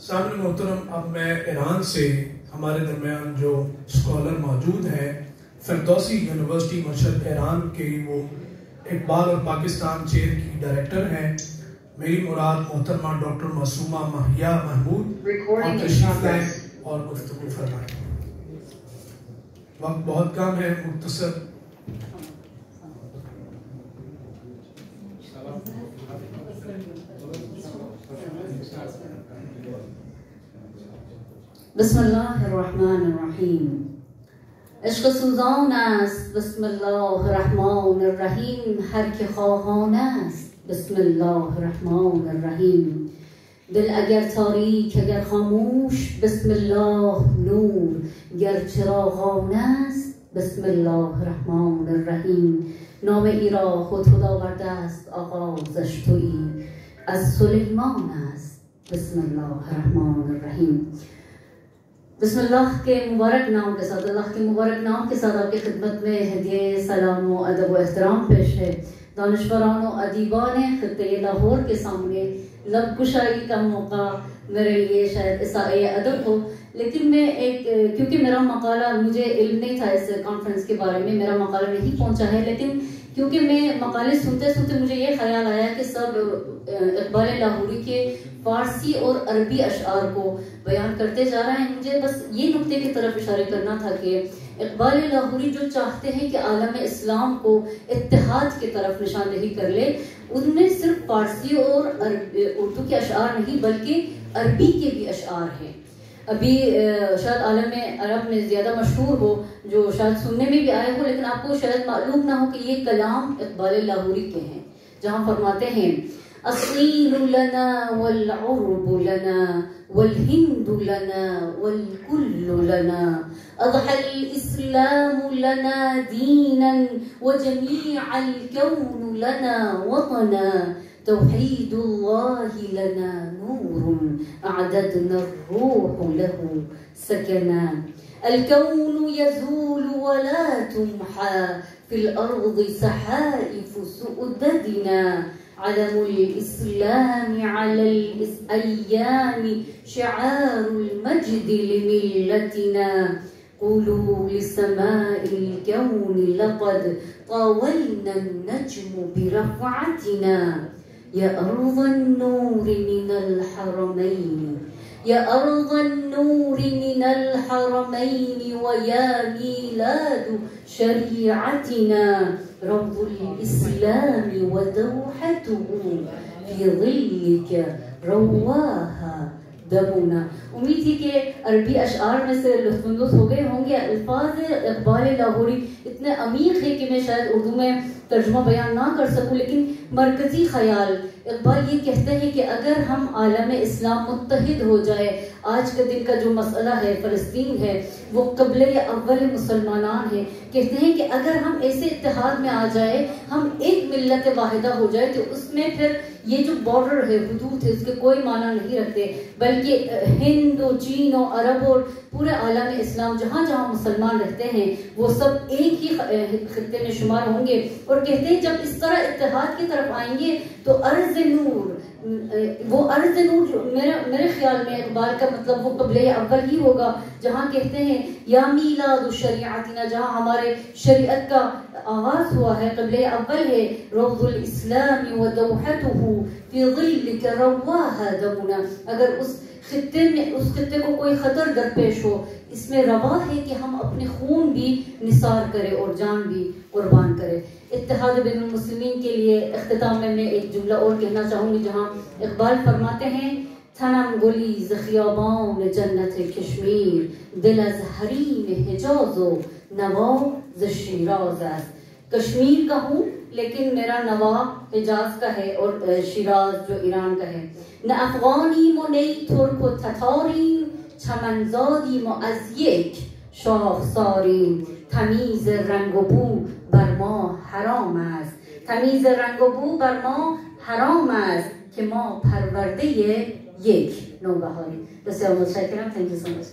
سامنے محترم، اب میں ایران سے ہمارے درمیان جو اسکالر موجود ہیں، فردوسی یونیورسٹی مشرق ایران کے وہ اقبال اور پاکستان چیر کی ڈائریکٹر ہیں، میری مراد محترمہ ڈاکٹر معصومہ ماہیہ محمود اور تشریف لائیں اور گفتگو فرمائیں۔ وقت بہت کم ہے، مختصر۔ بسم اللہ الرحمن الرحیم۔ عشق سوزان است بسم اللہ الرحمن الرحیم، ہر که خواهان است بسم الله الرحمن الرحیم۔ دل اگر تاریک اگر خاموش بسم الله نور، گر چراغان است بسم الله الرحمن الرحیم۔ نام ای را خود خدا آورده است آغازش تویی، از سلیمان است بسم الله الرحمن الرحیم۔ بسم اللہ کے مبارک نام کے ساتھ، اللہ کے مبارک نام کے ساتھ آپ کی خدمت میں ہدیہ سلام و ادب و احترام پیش ہے۔ دانشوران و ادیبان خطے لاہور کے سامنے لب کشائی کا موقع میرے لیے شاید اساءۂ ادب ہو، لیکن میں کیونکہ میرا مقالہ، مجھے علم نہیں تھا اس کانفرنس کے بارے میں، میرا مقالہ نہیں پہنچا ہے، لیکن کیونکہ میں مقالے سنتے سنتے مجھے یہ خیال آیا کہ سب اقبال لاہوری کے فارسی اور عربی اشعار کو بیان کرتے جا رہے ہیں۔ مجھے بس یہ نقطے کی طرف اشارہ کرنا تھا کہ اقبال لاہوری جو چاہتے ہیں کہ عالم اسلام کو اتحاد کی طرف نشاندہی کر لے، ان میں صرف فارسی اور اردو کے اشعار نہیں بلکہ عربی کے بھی اشعار ہیں۔ ابھی شاید عالم عرب میں زیادہ مشہور ہو، جو شاید سننے میں بھی آئے ہو، لیکن آپ کو شاید معلوم نہ ہو کہ یہ کلام اقبال لاہوری کے ہیں، جہاں فرماتے ہیں الصین لنا والعرب لنا والہند لنا والکل لنا، اضحى الاسلام لنا دینا وجمیع الکون لنا وطنا، توحید اللہ لنا نور اعددنا الروح له سکنا، الکون یزول ولا تمحى في الارض صحائف سؤددنا، علم الاسلام على الايام شعار المجد لملتنا، قولوا لسماء الكون لقد طاولنا النجم برفعتنا، يا أرض النور من الحرمين، يا أرض النور من الحرمين، ويا ميلاد شريعتنا، رب الإسلام ودوحته في ظلك رواها دمنا۔ امید تھی کہ عربی اشعار میں سے لطف اندوز ہو گئے ہوں گے۔ الفاظ اقبال لاہوری اتنے عمیق ہے کہ میں شاید اردو میں ترجمہ بیان نہ کر سکوں، لیکن مرکزی خیال اقبال یہ کہتے ہیں کہ اگر ہم عالم اسلام متحد ہو جائے، آج کے دن کا جو مسئلہ ہے فلسطین ہے، وہ قبلہ اول مسلمانان ہے، کہتے ہیں کہ اگر ہم ایسے اتحاد میں آ جائے، ہم ایک ملت واحدہ ہو جائے، تو اس میں پھر یہ جو بارڈر ہے، حدود ہے، اس کے کوئی معنی نہیں رکھتے، بلکہ ہند و چین و عرب اور پورے عالم اسلام جہاں جہاں مسلمان رہتے ہیں وہ سب ایک ہی خطے میں شمار ہوں گے۔ اور کہتے ہیں جب اس طرح اتحاد کی طرف آئیں گے تو ارض نور، وہ ارض نور جو میرے خیال میں اقبال کا مطلب وہ قبلہ اول ہی ہوگا، جہاں کہتے ہیں یا میلاد شریعتنا، جہاں ہمارے شریعت کا آغاز ہوا ہے، قبلہ اول ہے، روض الاسلام ودوحته فی ظلک رواها دمنا۔ اگر اس خطے کو کوئی خطر درپیش ہو، اس میں روا ہے کہ ہم اپنے خون بھی نثار کرے اور جان بھی قربان کرے۔ اتحاد بین المسلمین کے لیے اختتام میں ایک جملہ اور کہنا چاہوں گی، جہاں اقبال فرماتے ہیں تنم گلی ز خیابان جنت کشمیر، دل از حریم حجاز و نوا ز شیراز است۔ کشمیر کا ہوں لیکن میرا نوا حجاز کا ہے اور شیراز جو ایران کا ہے۔ نہ افغانیم و نی ترک و تتاریم، چمنزادیم و از یک شاخساریم، تمیز رنگ و بو بر ما حرام است، تمیز رنگ و بو بر ما حرام است که ما پرورده یک نوبهاریم۔ بسیار متشکرم. Thank you so much.